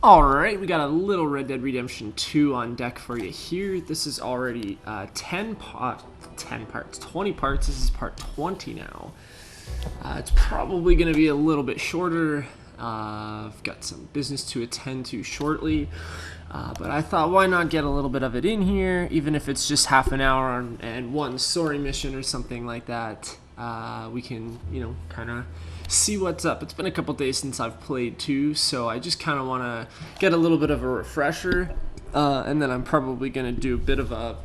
Alright, we got a little Red Dead Redemption 2 on deck for you here. This is already 20 parts. This is part 20 now. It's probably going to be a little bit shorter. I've got some business to attend to shortly. But I thought, why not get a little bit of it in here, even if it's just half an hour and one story mission or something like that. We can, kind of see what's up. It's been a couple days since I've played too, so I just kind of want to get a little bit of a refresher, and then I'm probably going to do a bit of a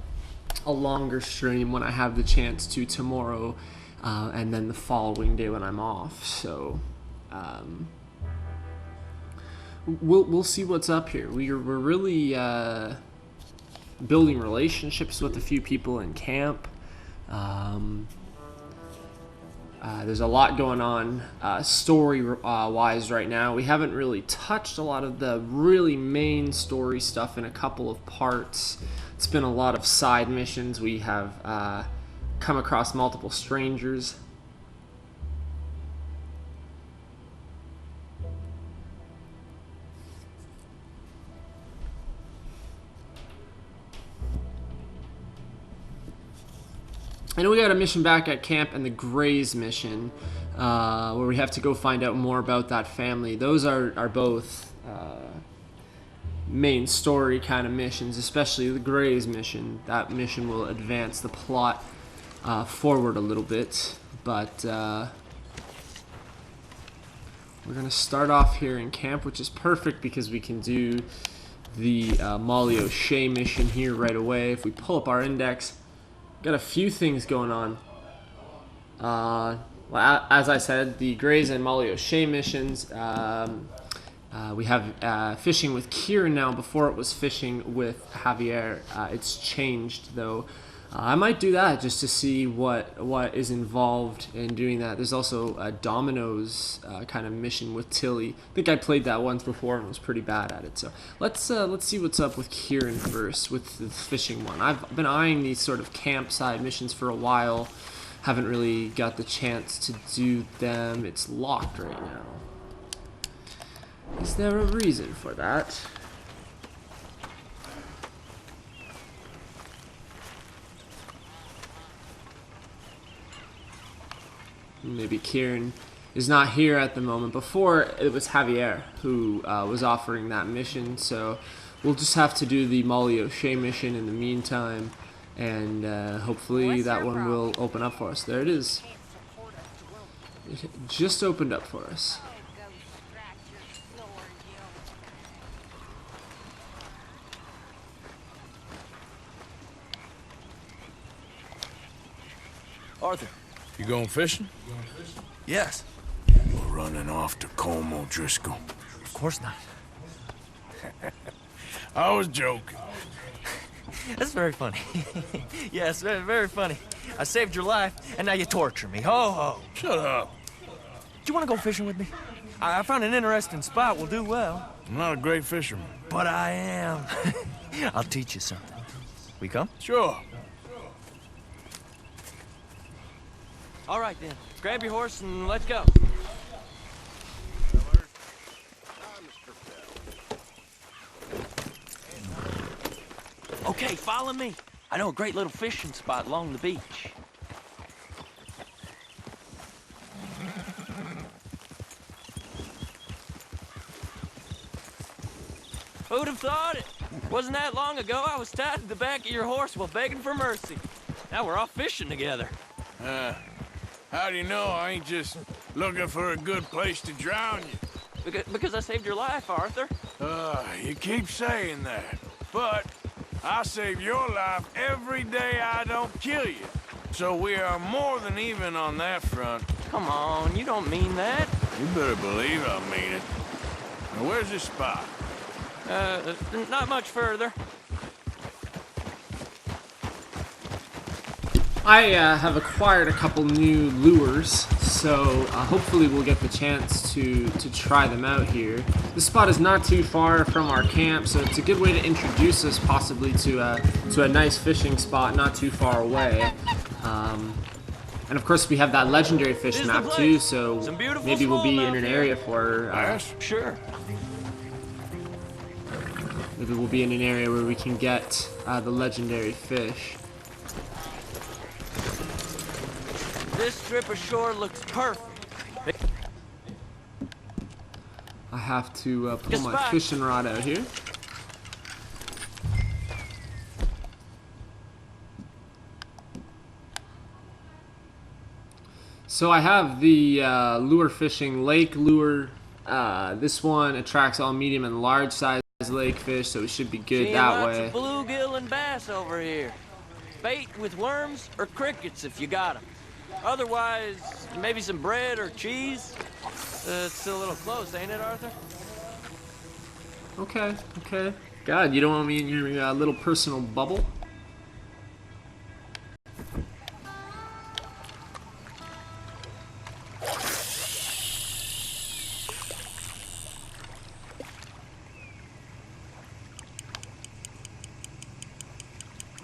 longer stream when I have the chance to tomorrow, and then the following day when I'm off. So we'll see what's up here. We're really building relationships with a few people in camp. There's a lot going on story-wise right now. We haven't really touched a lot of the really main story stuff in a couple of parts. It's been a lot of side missions. We have come across multiple strangers. I know we got a mission back at camp and the Grays mission, where we have to go find out more about that family. Those are both main story kind of missions, especially the Grays mission. That mission will advance the plot forward a little bit, but we're going to start off here in camp, which is perfect because we can do the Molly O'Shea mission here right away. If we pull up our index, got a few things going on. Well, as I said, the Grays and Molly O'Shea missions. We have fishing with Kieran now. Before it was fishing with Javier. It's changed though. I might do that just to see what is involved in doing that. There's also a Domino's kind of mission with Tilly. I think I played that once before and was pretty bad at it. So let's see what's up with Kieran first with the fishing one. I've been eyeing these sort of campsite missions for a while. Haven't really got the chance to do them. It's locked right now. Is there a reason for that? Maybe Kieran is not here at the moment. Before, it was Javier who was offering that mission, so we'll just have to do the Molly O'Shea mission in the meantime, and hopefully that one will open up for us. There it is. It just opened up for us. Arthur, you going fishing? yes. We're running off to Colm O'Driscoll. Of course not. I was joking. That's very funny. Yes, very, very funny. I saved your life, and now you torture me. Ho, ho. Shut up. Do you want to go fishing with me? I found an interesting spot. We'll do well. I'm not a great fisherman. But I am. I'll teach you something. We come? Sure. All right, then. Grab your horse and let's go. Okay, follow me. I know a great little fishing spot along the beach. Who'd have thought it? Wasn't that long ago I was tied to the back of your horse while begging for mercy. Now we're off fishing together. How do you know I ain't just looking for a good place to drown you? Because I saved your life, Arthur. You keep saying that, but I save your life every day I don't kill you. So we are more than even on that front. Come on, you don't mean that. You better believe I mean it. Now where's this spot? Not much further. I have acquired a couple new lures, so hopefully we'll get the chance to try them out here. This spot is not too far from our camp, so it's a good way to introduce us possibly to a nice fishing spot not too far away. And of course we have that legendary fish map too, so maybe we'll be in an area for Sure. maybe we'll be in an area where we can get the legendary fish. This strip of shore looks perfect. I have to pull Good my spot. fishing rod out here. So I have the lure fishing lake lure. This one attracts all medium and large size lake fish, so it should be good Seeing that lots way. of bluegill and bass over here. Bait with worms or crickets if you got them. Otherwise, maybe some bread or cheese. It's still a little close, ain't it, Arthur? Okay, okay. God, you don't want me in your little personal bubble?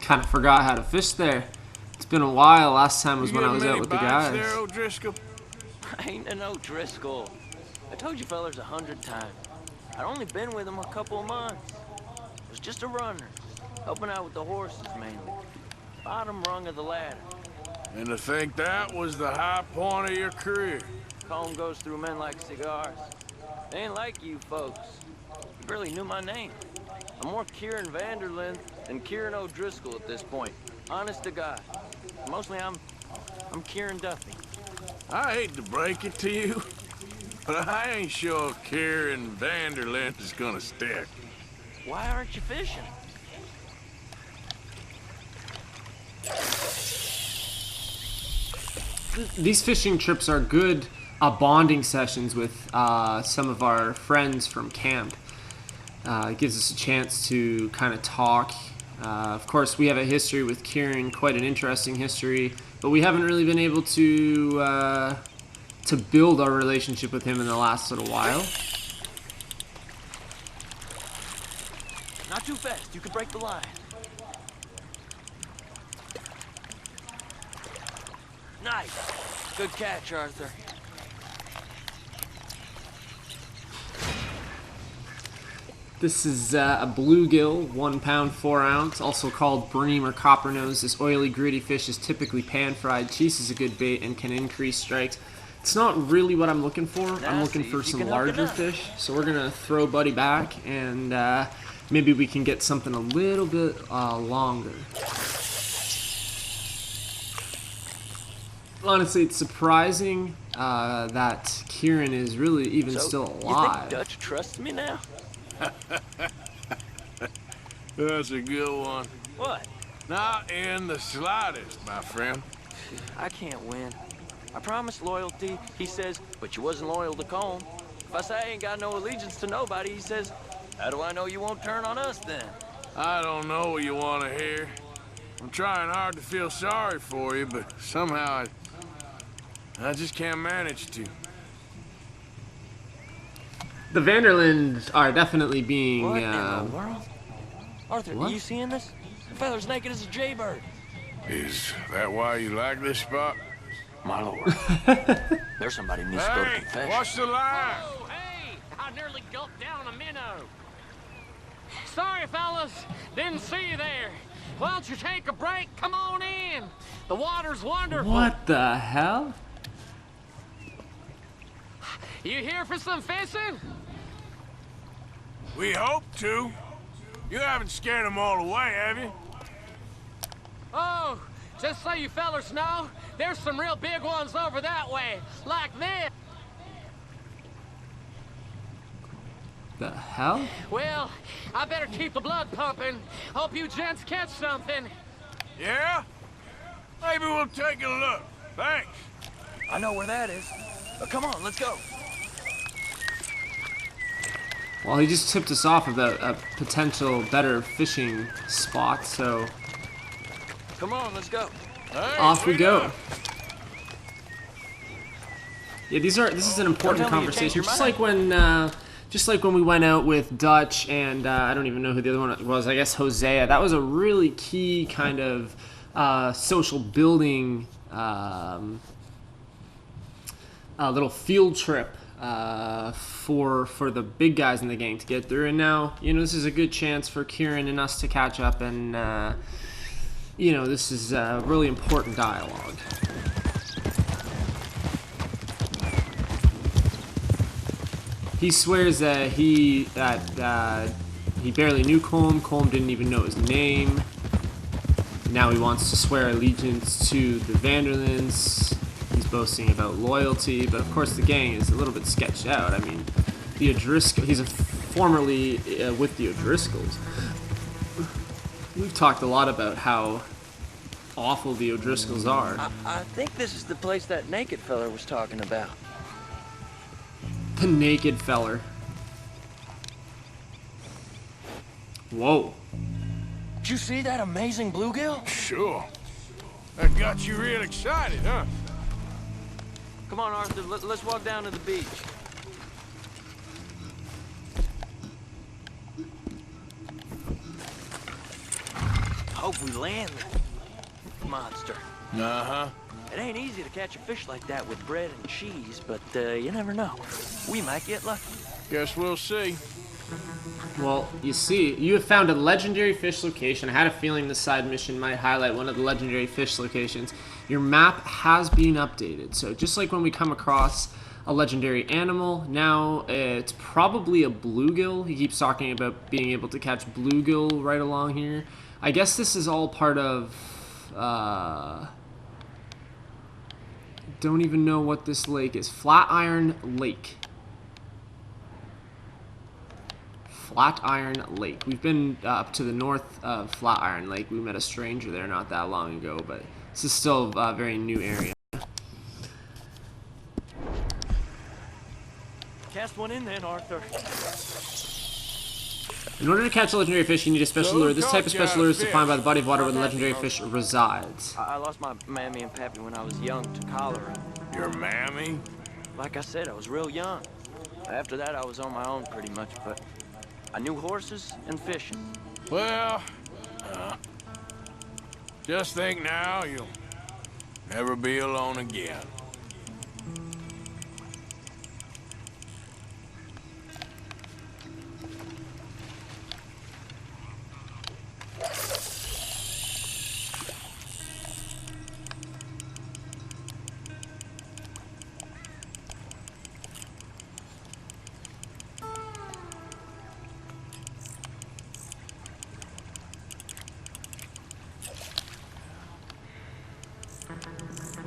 Kind of forgot how to fish there. It's been a while. Last time was You when I get was many out with the bites guys. there, O'Driscoll? I ain't an O'Driscoll. I told you fellas 100 times. I'd only been with him a couple of months. I was just a runner, helping out with the horses mainly. Bottom rung of the ladder. And to think that was the high point of your career. Comb goes through men like cigars. They ain't like you folks. You barely knew my name. I'm more Kieran Vanderlyn than Kieran O'Driscoll at this point. Honest to God. Mostly I'm Kieran Duffy. I hate to break it to you, but I ain't sure Kieran Vanderlyn is gonna stick. Why aren't you fishing? These fishing trips are good bonding sessions with some of our friends from camp. It gives us a chance to kind of talk. Of course, we have a history with Kieran, quite an interesting history, but we haven't really been able to build our relationship with him in the last little while. Not too fast. You could break the line. Nice. Good catch, Arthur. This is a bluegill, 1 pound 4 ounce, also called bream or coppernose. This oily, gritty fish is typically pan-fried. Cheese is a good bait and can increase strikes. It's not really what I'm looking for. I'm looking for some larger fish. So we're gonna throw Buddy back, and maybe we can get something a little bit longer. Honestly, it's surprising that Kieran is really even still You think alive. Dutch trusts me now? That's a good one. What? Not in the slightest, my friend. I can't win. I promised loyalty, he says, but you wasn't loyal to Colm. If I say I ain't got no allegiance to nobody, he says, how do I know you won't turn on us then? I don't know what you want to hear. I'm trying hard to feel sorry for you, but somehow I just can't manage to. The Vanderlands are definitely being. What in the world? Arthur, what? are you seeing this? The feather's naked as a jaybird. Is that why you like this spot? My lord. There's somebody needs to go to Hey, confession. watch the line! Oh, hey! I nearly gulped down a minnow. Sorry, fellas. Didn't see you there. Why don't you take a break? Come on in. The water's wonderful. What the hell? You here for some fishing? We hope to. You haven't scared them all away, have you? Oh, just so you fellas know, there's some real big ones over that way, like this. The hell? Well, I better keep the blood pumping. Hope you gents catch something. Yeah? Maybe we'll take a look. Thanks. I know where that is. Come on, let's go. Well, he just tipped us off about a potential better fishing spot, so Come on, let's go. Hey, off we go. know. Yeah, this is an important tell me you changed conversation. your Just like when we went out with Dutch and I don't even know who the other one was. I guess Hosea. That was a really key kind of social building little field trip for the big guys in the gang to get through. And now, this is a good chance for Kieran and us to catch up, and this is a really important dialogue. He swears that he barely knew Colm. Colm didn't even know his name. Now he wants to swear allegiance to the Vanderlands. He's boasting about loyalty, but of course the gang is a little bit sketched out. I mean, the O'Driscoll, he's formerly with the O'Driscolls. We've talked a lot about how awful the O'Driscolls are. I think this is the place that naked feller was talking about. The naked feller. Whoa. Did you see that amazing bluegill? Sure. That got you real excited, huh? Come on, Arthur, let's walk down to the beach. Hope we land the monster. Uh-huh. It ain't easy to catch a fish like that with bread and cheese, but you never know. We might get lucky. Guess we'll see. Well, you see, you have found a legendary fish location. I had a feeling this side mission might highlight one of the legendary fish locations. Your map has been updated. So just like when we come across a legendary animal, now it's probably a bluegill. He keeps talking about being able to catch bluegill right along here. I guess this is all part of... don't even know what this lake is. Flatiron Lake. Flatiron Lake. We've been up to the north of Flatiron Lake. We met a stranger there not that long ago, but this is still a very new area. Cast one in then, Arthur. In order to catch a legendary fish, you need a special lure. This type of special lure is defined by the body of water where the legendary fish resides. I lost my mammy and pappy when I was young to cholera. Your mammy? Like I said, I was real young. After that, I was on my own pretty much, but I knew horses and fishing. Well, just think now you'll never be alone again.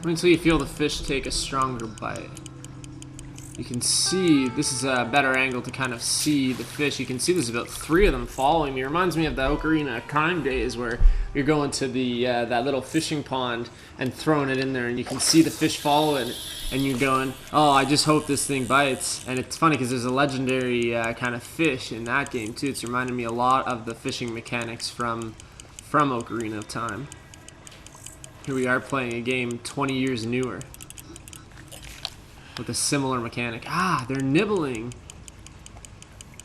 Wait until you feel the fish take a stronger bite. You can see, this is a better angle to kind of see the fish. You can see there's about 3 of them following me. It reminds me of the Ocarina of Time days where you're going to the that little fishing pond and throwing it in there, and you can see the fish follow it, and you're going, oh, I just hope this thing bites. And it's funny because there's a legendary kind of fish in that game too. It's reminding me a lot of the fishing mechanics from Ocarina of Time. Here we are playing a game 20 years newer with a similar mechanic. Ah, they're nibbling,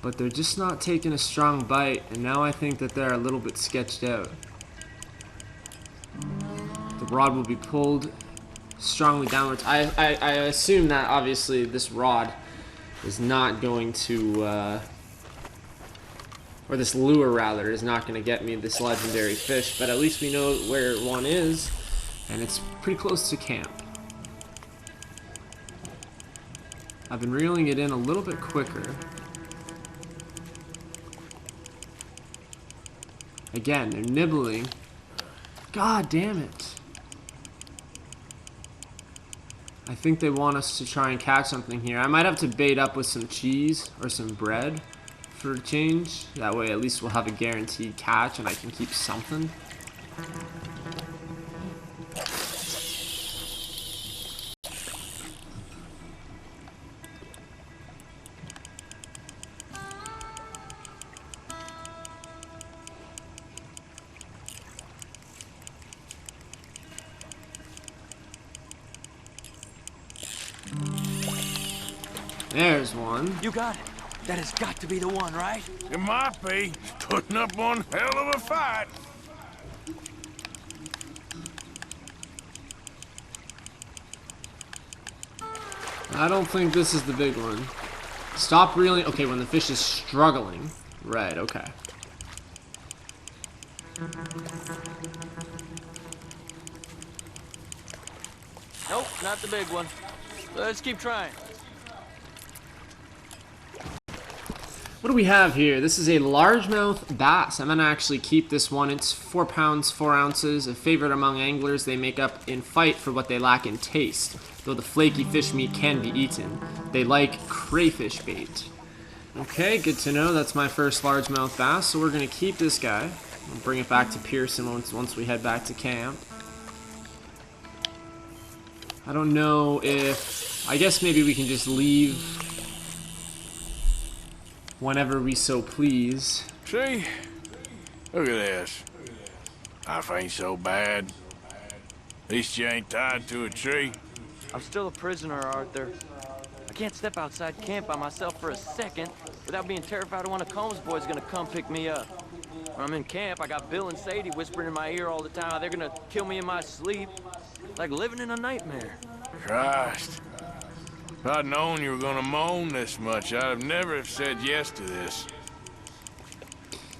but they're just not taking a strong bite, and now I think that they're a little bit sketched out. The rod will be pulled strongly downwards. I assume that obviously this rod is not going to, or this lure rather, is not going to get me this legendary fish, but at least we know where one is, and it's pretty close to camp. I've been reeling it in a little bit quicker. Again, they're nibbling. God damn it. I think they want us to try and catch something here. I might have to bait up with some cheese or some bread for a change. That way at least we'll have a guaranteed catch and I can keep something. There's one. You got it. That has got to be the one, right? It might be. Putting up one hell of a fight. I don't think this is the big one. Stop reeling. Okay, when the fish is struggling. Right, okay. Nope, not the big one. Let's keep trying. What do we have here? This is a largemouth bass. I'm gonna actually keep this one. It's 4 pounds, 4 ounces. A favorite among anglers. They make up in fight for what they lack in taste. Though the flaky fish meat can be eaten. They like crayfish bait. Okay, good to know. That's my first largemouth bass. So we're gonna keep this guy. We'll bring it back to Pearson once we head back to camp. I don't know if... I guess maybe we can just leave whenever we so please. See? Look at this. Life ain't so bad. At least you ain't tied to a tree. I'm still a prisoner, Arthur. I can't step outside camp by myself for a second without being terrified one of Combs' boys gonna come pick me up. When I'm in camp, I got Bill and Sadie whispering in my ear all the time how they're gonna kill me in my sleep. Like living in a nightmare. Christ. If I'd known you were gonna moan this much, I'd have never have said yes to this.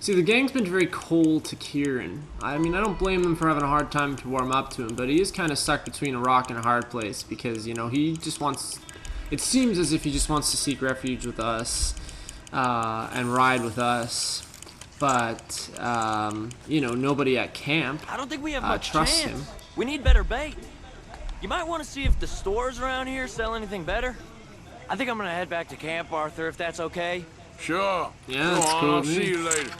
See, the gang's been very cold to Kieran. I mean, I don't blame them for having a hard time to warm up to him, but he is kind of stuck between a rock and a hard place because, you know, he just wants... It seems as if he just wants to seek refuge with us and ride with us. But, you know, nobody at camp I don't think we have much trusts chance. him. We need better bait. You might want to see if the stores around here sell anything better. I think I'm gonna head back to camp, Arthur, if that's okay. Sure. Yeah, Go that's on, cool I'll with me. see you later.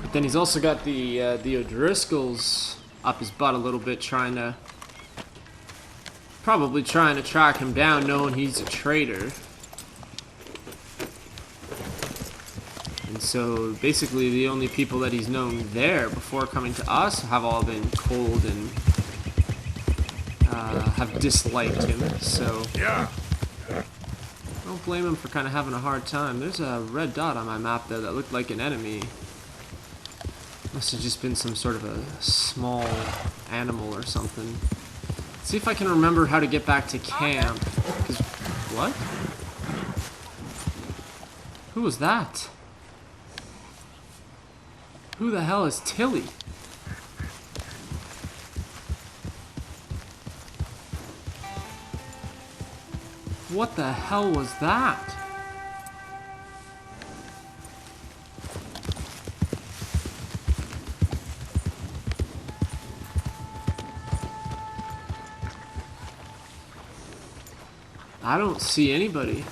But then he's also got the O'Driscolls up his butt a little bit, probably trying to track him down, knowing he's a traitor. And so basically the only people that he's known there before coming to us have all been cold and have disliked him. So Yeah. I don't blame him for kind of having a hard time. There's a red dot on my map there that looked like an enemy. Must have just been some sort of a small animal or something. Let's see if I can remember how to get back to camp. 'Cause what? Who was that? Who the hell is Tilly? What the hell was that? I don't see anybody.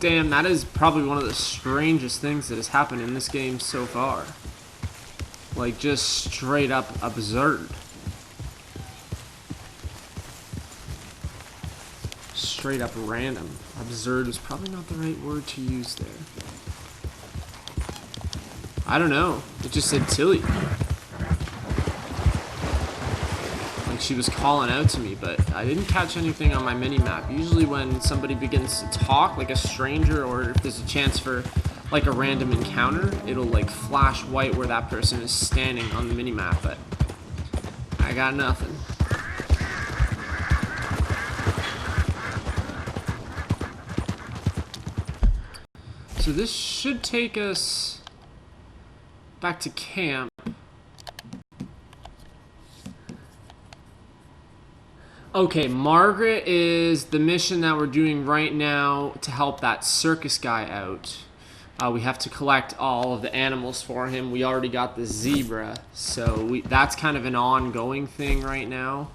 Damn, that is probably one of the strangest things that has happened in this game so far. Like, just straight up absurd. Straight up random. Absurd is probably not the right word to use there. I don't know. It just said Tilly. Like she was calling out to me, but I didn't catch anything on my mini-map. Usually when somebody begins to talk, like a stranger, or if there's a chance for like a random encounter, it'll like flash white where that person is standing on the mini-map, but I got nothing. So this should take us back to camp. Okay, Margaret is the mission that we're doing right now to help that circus guy out. We have to collect all of the animals for him. We already got the zebra, so that's kind of an ongoing thing right now.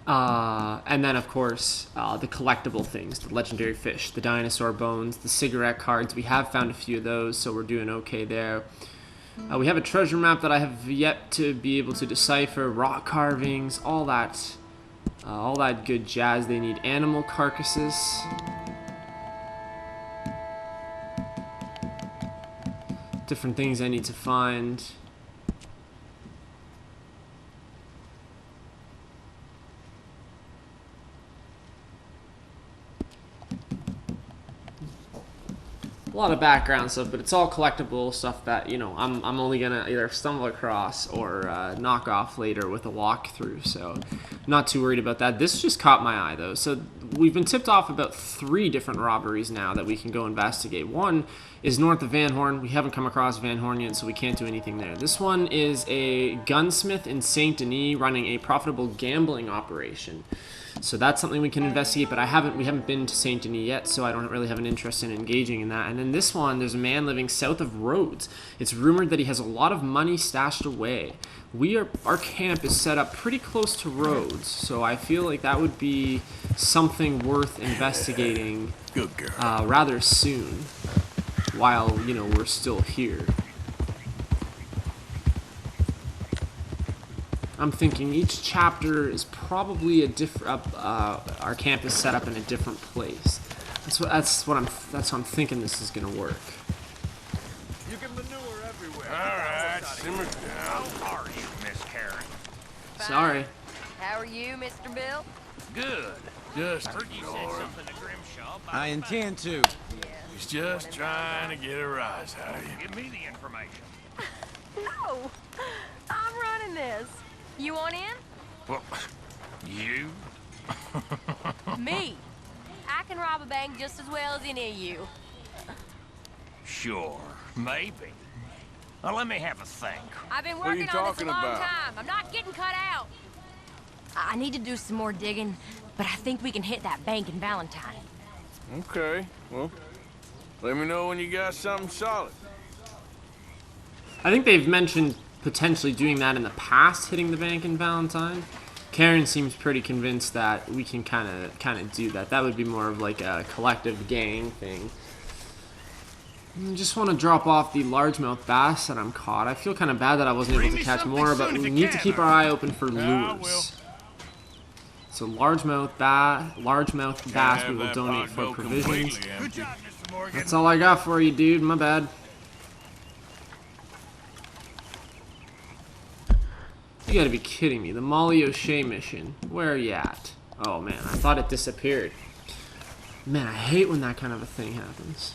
And then, of course, the collectible things, the legendary fish, the dinosaur bones, the cigarette cards. We have found a few of those, so we're doing okay there. We have a treasure map that I have yet to be able to decipher, rock carvings, all that good jazz. They need animal carcasses. Different things I need to find. a lot of background stuff, but it's all collectible stuff that, you know, I'm only gonna either stumble across or knock off later with a walkthrough, so not too worried about that. This just caught my eye though. So we've been tipped off about 3 different robberies now that we can go investigate. One is north of Van Horn. We haven't come across Van Horn yet, so we can't do anything there. This one is a gunsmith in Saint Denis running a profitable gambling operation. So that's something we can investigate, but we haven't been to Saint Denis yet, so I don't really have an interest in engaging in that. And then this one, there's a man living south of Rhodes. It's rumored that he has a lot of money stashed away. Our camp is set up pretty close to Rhodes, so I feel like that would be something worth investigating Good girl. rather soon, while, you know, we're still here. I'm thinking each chapter is probably a different. Our camp is set up in a different place. That's what I'm thinking this is gonna work. You can manure everywhere. All right, simmer down. How are you, Miss Karen? Sorry. How are you, Mr. Bill? Good. Just Heard you said ignore him. something to Grimshaw about I intend to. He's just trying to get a rise out of you. Give me the information. No, I'm running this. You want in? Well, you? Me. I can rob a bank just as well as any of you. Sure, maybe. Now let me have a think. I've been What are you working on this a talking long about? time. I'm not getting cut out. I need to do some more digging, but I think we can hit that bank in Valentine. Okay, well, let me know when you got something solid. I think they've mentioned potentially doing that in the past, hitting the bank in Valentine. Karen seems pretty convinced that we can kind of do that. That would be more of like a collective gang thing. I just want to drop off the largemouth bass that I'm caught. I feel kind of bad that I wasn't able to catch more, but we need to keep our eye open for I will. lures. So largemouth bass we will donate for provisions. Good job, Mr. Morgan. That's all I got for you, dude. My bad. You gotta be kidding me. The Molly O'Shea mission. Where are you at? Oh man, I thought it disappeared. Man, I hate when that kind of a thing happens.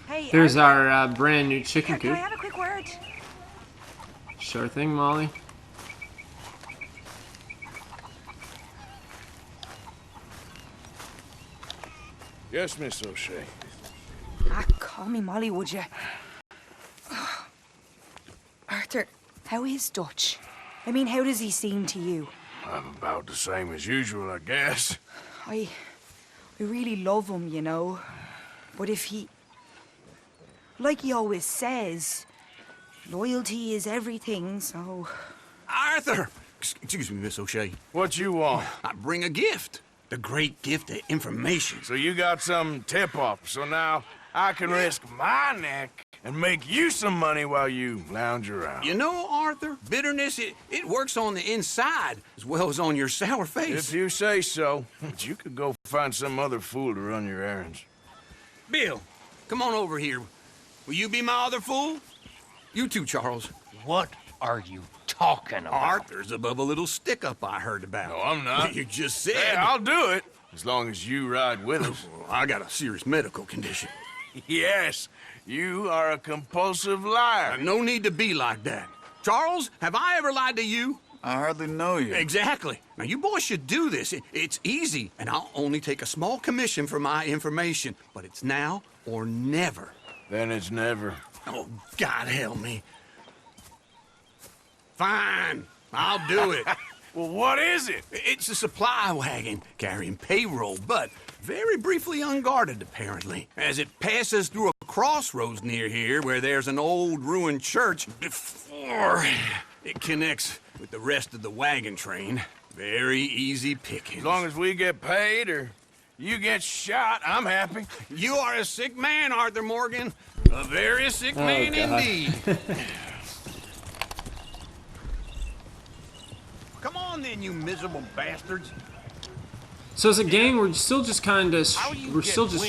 Hey, There's our brand new chicken can I coop. have a quick word? Sure thing, Molly. Yes, Miss O'Shea. Call me Molly, would you? Arthur, how is Dutch? I mean, how does he seem to you? I'm about the same as usual, I guess. I really love him, you know. But if he... Like he always says, loyalty is everything, so... Arthur! Excuse me, Miss O'Shea. What you want? I bring a gift. The great gift of information. So you got some tip-off, so now I can risk my neck and make you some money while you lounge around. You know, Arthur, bitterness, it works on the inside as well as on your sour face. If you say so, but you could go find some other fool to run your errands. Bill, come on over here. Will you be my other fool? You too, Charles. What are you talking about? Arthur's above a little stick-up I heard about. No, I'm not. You just said... Hey, I'll do it, as long as you ride with us. I got a serious medical condition. Yes, you are a compulsive liar. No need to be like that. Charles, have I ever lied to you? I hardly know you. Exactly. Now, you boys should do this. It's easy, and I'll only take a small commission for my information. But it's now or never. Then it's never. Oh, God help me. Fine. I'll do it. Well, what is it? It's a supply wagon carrying payroll, but very briefly unguarded, apparently, as it passes through a crossroads near here where there's an old ruined church before it connects with the rest of the wagon train. Very easy pickings. As long as we get paid or you get shot, I'm happy. You are a sick man, Arthur Morgan. A very sick man God. indeed. Come on then, you miserable bastards. So as a gang, we're still just kind of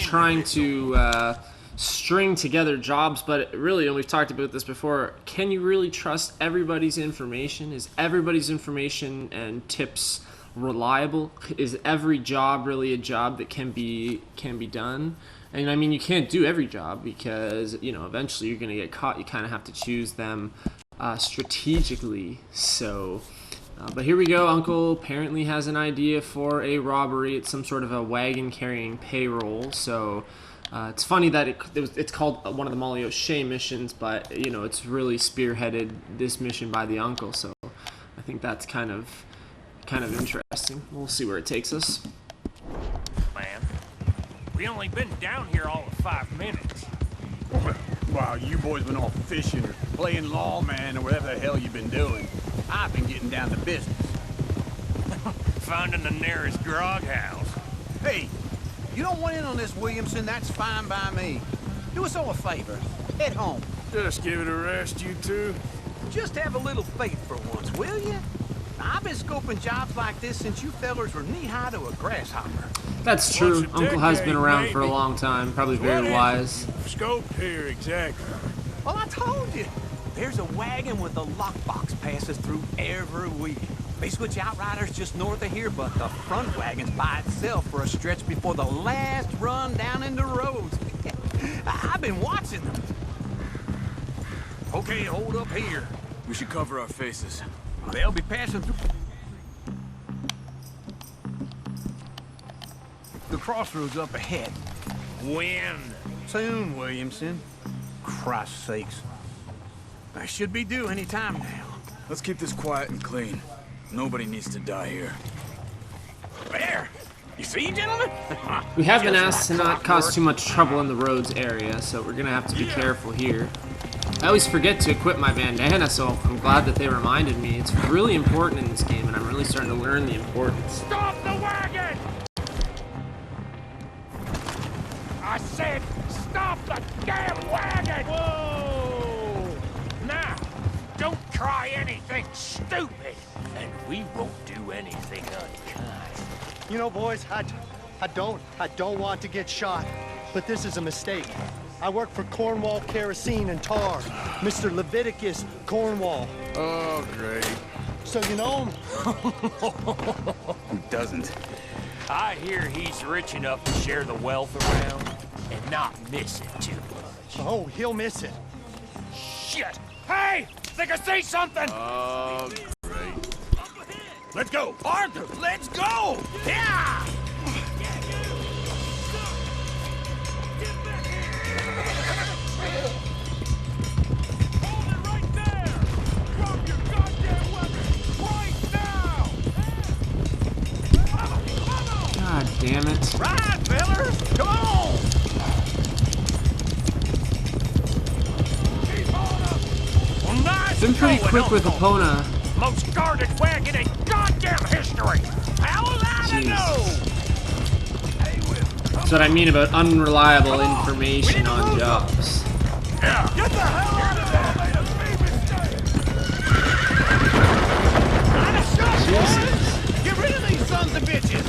trying to string together jobs, but really, and we've talked about this before, can you really trust everybody's information? Is everybody's information and tips reliable? Is every job really a job that can be done? And I mean, you can't do every job because, you know, eventually you're going to get caught. You kind of have to choose them strategically. So, but here we go. Uncle apparently has an idea for a robbery. It's some sort of a wagon carrying payroll. So it's funny that it's called one of the Molly O'Shea missions, but, you know, it's really spearheaded this mission by the uncle. So I think that's kind of interesting. We'll see where it takes us. Man, we only been down here all of 5 minutes. While you boys been off fishing or playing lawman or whatever the hell you've been doing, I've been getting down to business. Finding the nearest grog house. Hey, you don't want in on this, Williamson, that's fine by me. Do us all a favor. Head home. Just give it a rest, you two. Just have a little faith for once, will you? I've been scoping jobs like this since you fellers were knee-high to a grasshopper. That's true. Once a Uncle has been decade, around for a maybe. long time. Probably What very is wise. Scoped here, exactly. Well, I told you. There's a wagon with a lockbox passes through every week. They switch outriders just north of here, but the front wagon's by itself for a stretch before the last run down into roads. I've been watching them. Okay, hold up here. We should cover our faces. They'll be passing through the crossroads up ahead. When? Soon, Williamson. Christ's sakes. I should be due any time now. Let's keep this quiet and clean. Nobody needs to die here. There! You see, gentlemen? We have been asked to not cause too much trouble in the roads area, so we're gonna have to be careful here. I always forget to equip my bandana, so I'm glad that they reminded me. It's really important in this game, and I'm really starting to learn the importance. Stop the wagon! I said, stop the damn wagon! Whoa! Now, don't try anything stupid, and we won't do anything unkind. You know, boys, I don't want to get shot, but this is a mistake. I work for Cornwall Kerosene and Tar, Mr. Leviticus Cornwall. Oh, great. So you know him? Who doesn't? I hear he's rich enough to share the wealth around and not miss it too much. Oh, he'll miss it. Shit! Hey! Think I see something? Oh, great. Let's go! Arthur, let's go! Yeah! God damn it. Right, fellers! Come on! Well, nice Been pretty going, quick with Uncle. Epona. Most guarded wagon in goddamn history! How was I to Jeez. know? That's what I mean about unreliable information on jobs. Yeah. Get the hell out of there! Made a big mistake! Jesus. Get rid of these sons of bitches!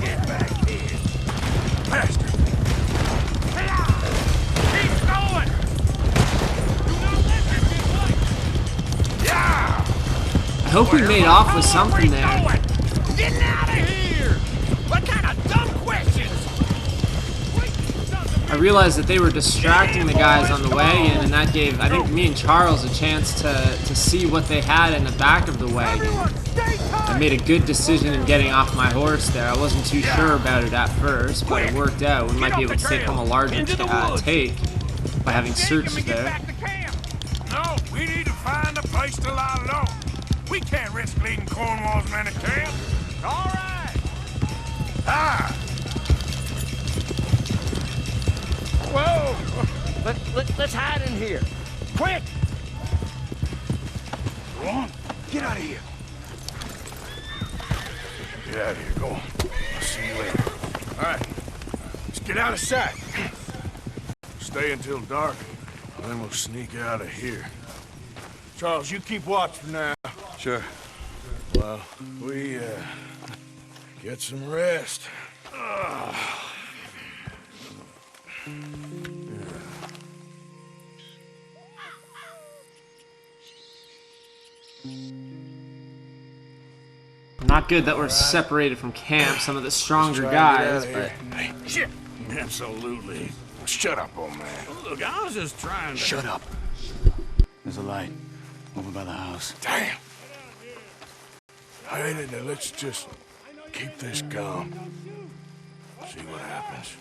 Get back here. Bastard. Keep going! Do not let him get away! Yeah! I hope we made off with something there. Getting out of here! What kind of dumb questions? I realized that they were distracting the guys on the wagon, and that gave, I think, me and Charles a chance to see what they had in the back of the wagon. I made a good decision in getting off my horse there. I wasn't too sure about it at first, but it worked out. We might be able to take home a larger take by having searched there. No, we need to find a place to lie low. We can't risk leading Cornwall's men to camp. All right. Ah! Whoa! Let's hide in here. Quick! Go on, get out of here. Get out of here, go on. I'll see you later. All right, let's get out of sight. Stay until dark, and then we'll sneak out of here. Charles, you keep watch for now. Sure. Well, while we, get some rest. Not good that we're separated from camp, some of the stronger guys, but... Hey, shit! Absolutely. Shut up, old man. Look, I was just trying to... Shut up. There's a light over by the house. Damn! Hey, let's just keep this calm. See what happens.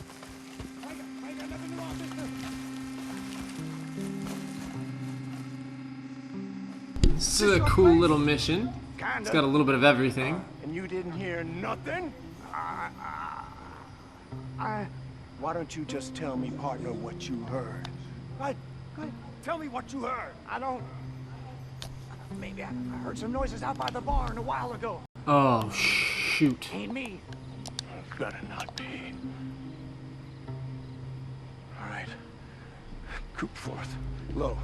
This is a cool little mission. It's got a little bit of everything. And you didn't hear nothing? Why don't you just tell me, partner, what you heard? Tell me what you heard. I don't... Maybe I heard some noises out by the barn a while ago. Oh, shoot. Ain't me. Better not be. All right. Coopforth. Lo,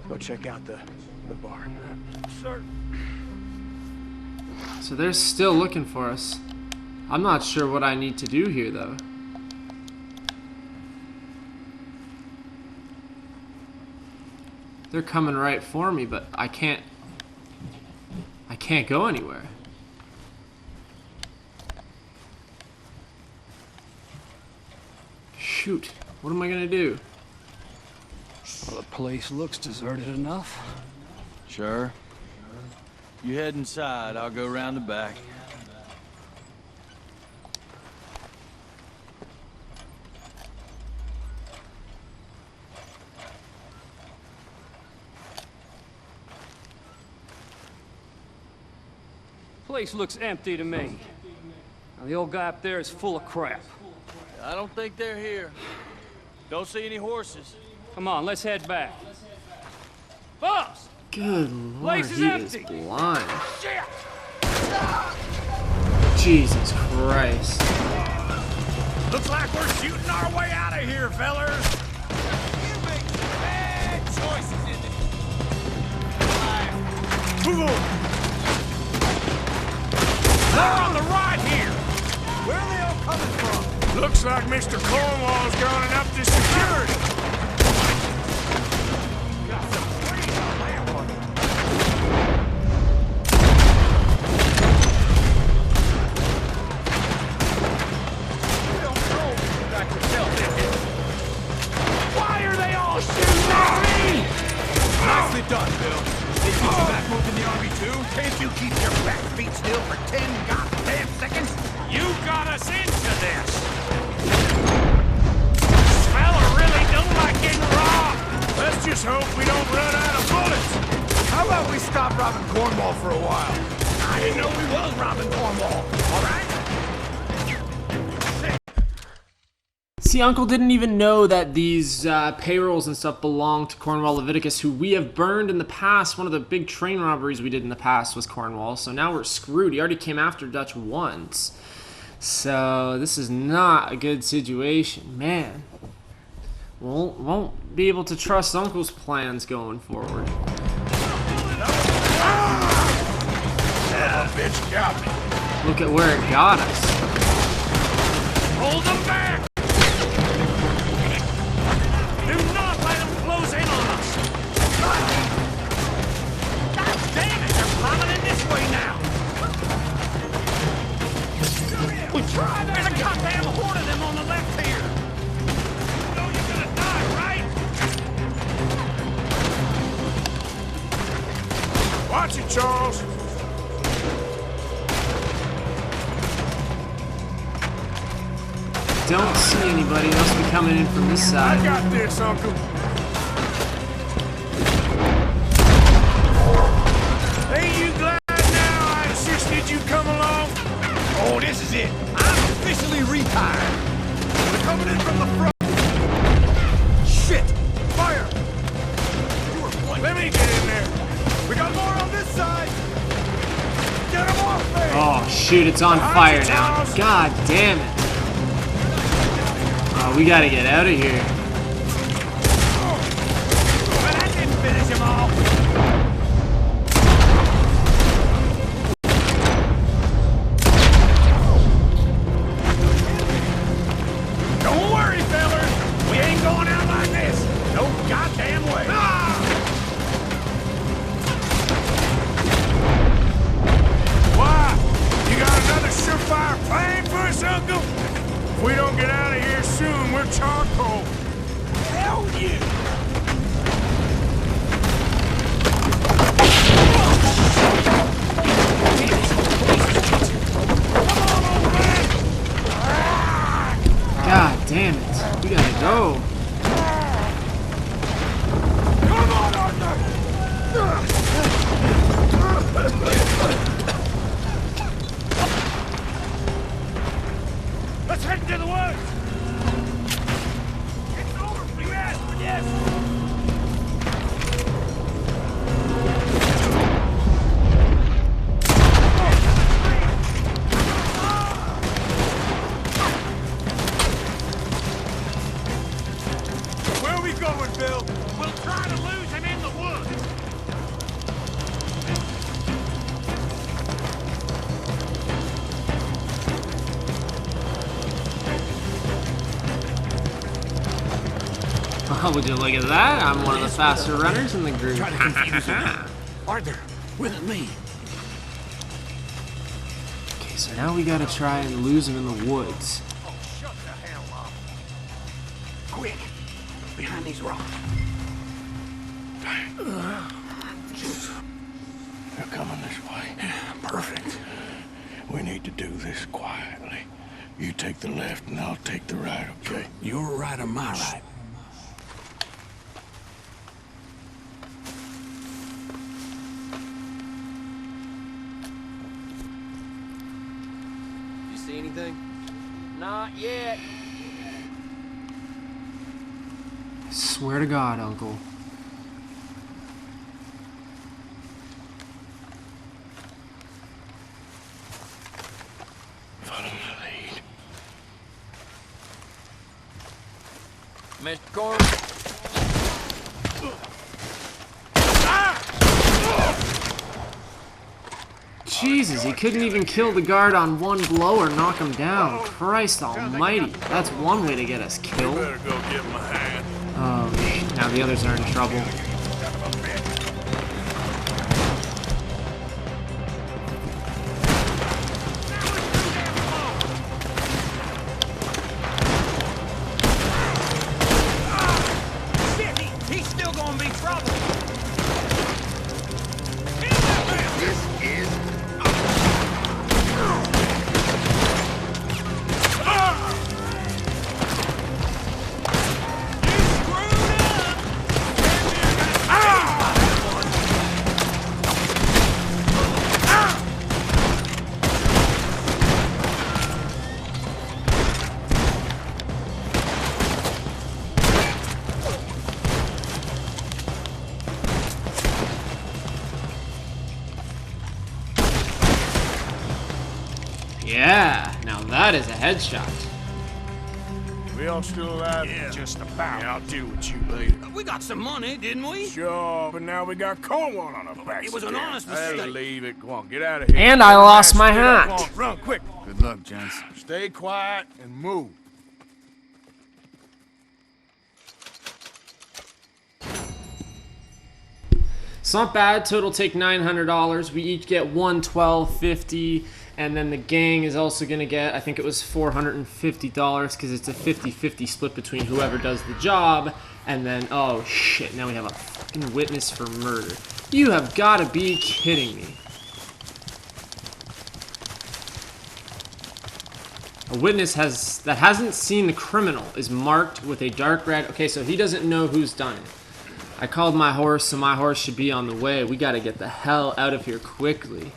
go check out the barn. Sir. So they're still looking for us. I'm not sure what I need to do here, though. They're coming right for me, but I can't go anywhere. Shoot, what am I gonna do? Well, the place looks deserted enough. Sure. You head inside, I'll go around the back. Place looks empty to me. Now, the old guy up there is full of crap. I don't think they're here. Don't see any horses. Come on, let's head back. Boss! Good lord, Place is he empty. is blind. Shit! Jesus Christ. Looks like we're shooting our way out of here, fellers. You make bad choices in this life. Move on. They're on the right here. Where are they all coming from? Looks like Mr. Cornwall's gone and upped his security. Got some trees on that one. You don't know what you got yourself into. Why are they all shooting at me? Nicely done, Bill. Did you do that move in the army too? Can't you keep your back feet still for 10 goddamn seconds? You got us into this. This fella really don't like getting robbed. Let's just hope we don't run out of bullets. How about we stop robbing Cornwall for a while? I didn't know we was robbing Cornwall. All right? See, Uncle didn't even know that these payrolls and stuff belong to Cornwall Leviticus, who we have burned in the past. One of the big train robberies we did in the past was Cornwall, so now we're screwed. He already came after Dutch once. So this is not a good situation. Man, won't be able to trust Uncle's plans going forward. That bitch got me. Look at where it got us. Hold them back. Do not let them close in on us. God damn it, they're plummeting this way now. We tried. There's a goddamn horde of them on the left here. You know you're gonna die, right? Watch it, Charles. Don't see anybody. Must be coming in from this I side. got this, Uncle. Ain't you glad now I insisted you come along? Oh, this is it. I'm officially retired. They're coming in from the front. Shit! Fire! You were pointing. Let me get in there. We got more on this side. Get them off me! Oh shoot, it's on fire now. God damn it. Oh, we gotta get out of here. But that didn't finish him off. charcoal! Hell yeah! God damn it. We gotta go. Come on, Arthur! Let's head into the woods! It's over for you asked for this! Where are we going, Bill? We'll try to lose him in the woods. Oh, would you look at that? I'm one of the faster runners in the group. Try to confuse him. Arthur, with me. Okay, so now we gotta try and lose him in the woods. Oh, shut the hell up. Quick, behind these rocks. They're coming this way. Perfect. We need to do this quietly. You take the left and I'll take the right, okay? Your right or my right? You see anything? Not yet. Swear to God, Uncle. Follow my lead. Mr. Corn. Jesus, he couldn't even kill the guard on one blow or knock him down. Christ almighty. That's one way to get us killed. Better go give him a hand. Oh, shit. Now the others are in trouble. Shit, he's still gonna be trouble. Yeah, now that is a headshot. We all still alive? Yeah, just about. Yeah, I'll deal with you later. We got some money, didn't we? Sure, but now we got Cornwall on our backs. It was an again. honest Hey, mistake. leave it. Go on, get out of here. And I lost my Straight up, hat. Come on, run, quick. Good luck, gents. Stay quiet and move. It's not bad. Total take $900. We each get $112.50, and then the gang is also gonna get, I think it was $450 because it's a 50-50 split between whoever does the job. And then, oh shit, now we have a fucking witness for murder. You have got to be kidding me. A witness that hasn't seen the criminal is marked with a dark red. Okay, so he doesn't know who's done it. I called my horse, so my horse should be on the way. We gotta get the hell out of here quickly.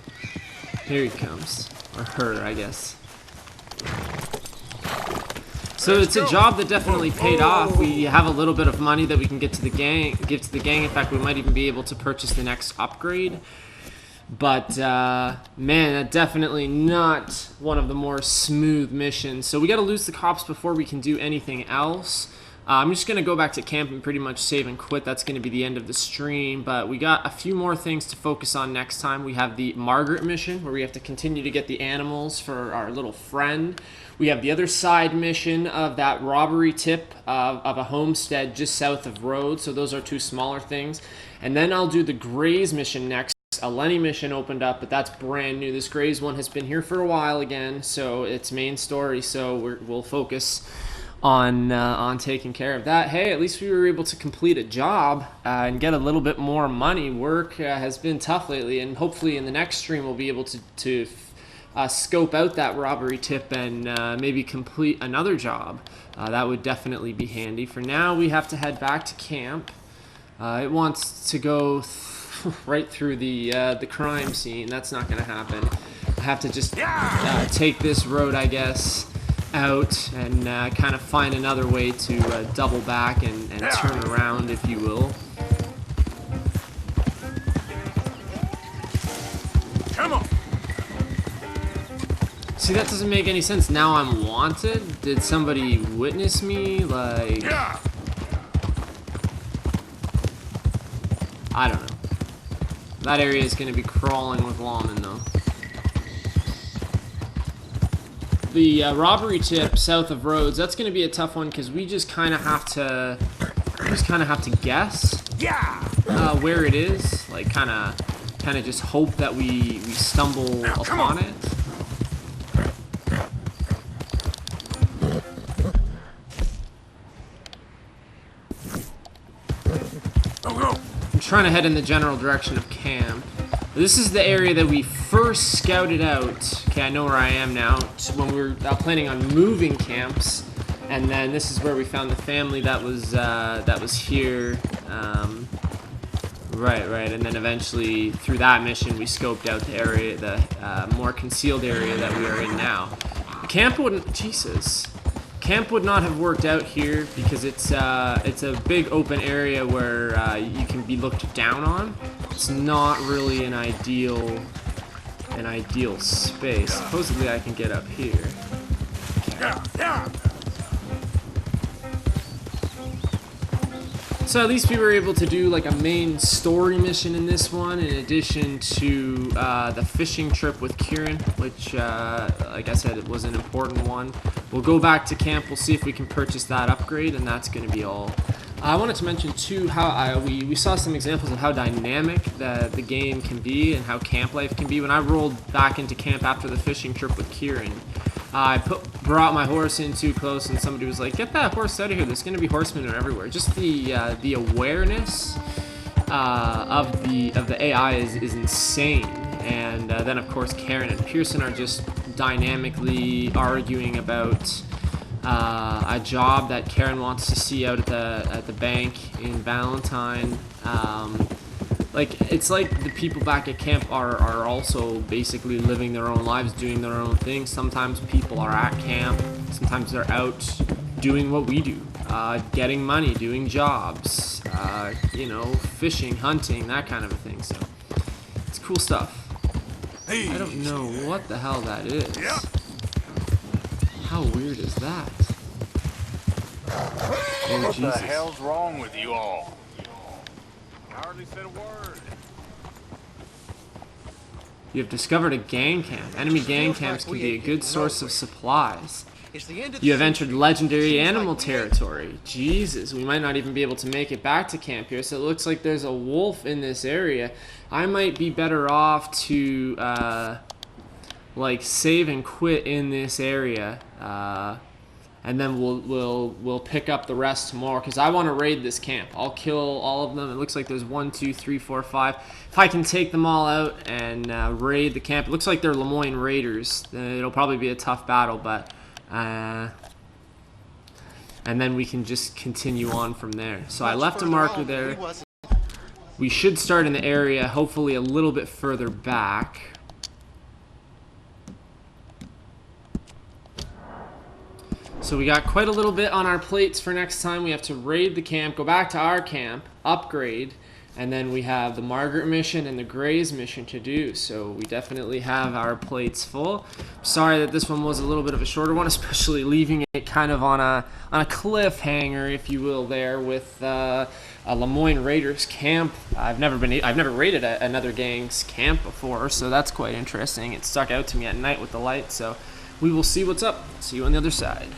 Here he comes. Or her, I guess. So it's a job that definitely paid off. We have a little bit of money that we can give to the gang. In fact, we might even be able to purchase the next upgrade. But, man, that definitely not one of the more smooth missions. So we gotta lose the cops before we can do anything else. I'm just going to go back to camp and pretty much save and quit. That's going to be the end of the stream. But we got a few more things to focus on next time. We have the Margaret mission, where we have to continue to get the animals for our little friend. We have the other side mission of that robbery tip of a homestead just south of Rhodes. So those are two smaller things. And then I'll do the Grays mission next. A Lenny mission opened up, but that's brand new. This Grays one has been here for a while again, so it's main story. So we'll focus on taking care of that. Hey, at least we were able to complete a job and get a little bit more money. Work has been tough lately, and hopefully in the next stream we'll be able to scope out that robbery tip and maybe complete another job. That would definitely be handy. For now, we have to head back to camp. It wants to go right through the crime scene. That's not going to happen. I have to just take this road, I guess, out and kind of find another way to double back and turn around, if you will. Come on. See, that doesn't make any sense. Now I'm wanted? Did somebody witness me? Like, I don't know. That area is going to be crawling with lawmen, though. The robbery tip south of Rhodes, that's going to be a tough one because we just kind of have to guess where it is. Like, kind of just hope that we stumble upon it. I'm trying to head in the general direction of camp. This is the area that we first scouted out. Okay, I know where I am now. When we were planning on moving camps, and then this is where we found the family that was here. Right, and then eventually through that mission we scoped out the area, the more concealed area that we are in now. The camp wouldn't. Jesus. Camp would not have worked out here because it's a big open area where you can be looked down on. It's not really an ideal space. Supposedly I can get up here. So at least we were able to do like a main story mission in this one, in addition to the fishing trip with Kieran, which, like I said, it was an important one. We'll go back to camp, we'll see if we can purchase that upgrade, and that's going to be all. I wanted to mention too how we saw some examples of how dynamic the game can be and how camp life can be. When I rolled back into camp after the fishing trip with Kieran, I brought my horse in too close, and somebody was like, "Get that horse out of here! There's going to be horsemen everywhere." Just the awareness of the AI is insane. And then of course Karen and Pearson are just dynamically arguing about a job that Karen wants to see out at the bank in Valentine. Like, it's like the people back at camp are also basically living their own lives, doing their own things. Sometimes people are at camp, sometimes they're out doing what we do, getting money, doing jobs, you know, fishing, hunting, that kind of a thing. So it's cool stuff. I don't know what the hell that is. How weird is that? Oh, What Jesus. the hell's wrong with you all? I hardly said a word. You have discovered a gang camp. Enemy gang camps can be a good source of supplies. You have entered legendary animal territory. Jesus, we might not even be able to make it back to camp here. So it looks like there's a wolf in this area. I might be better off to like save and quit in this area, and then we'll pick up the rest tomorrow, because I want to raid this camp. I'll kill all of them. It looks like there's 1, 2, 3, 4, 5. If I can take them all out and raid the camp, it looks like they're Lemoyne Raiders. It'll probably be a tough battle, but and then we can just continue on from there. So I left a marker there. We should start in the area, hopefully a little bit further back. So we got quite a little bit on our plates for next time. We have to raid the camp, go back to our camp, upgrade, and then we have the Margaret mission and the Grays mission to do. So we definitely have our plates full. Sorry that this one was a little bit of a shorter one, especially leaving it kind of on a cliffhanger, if you will, there with a Lemoyne Raiders camp. I've never raided another gang's camp before, so that's quite interesting. It stuck out to me at night with the light, so we will see what's up. See you on the other side.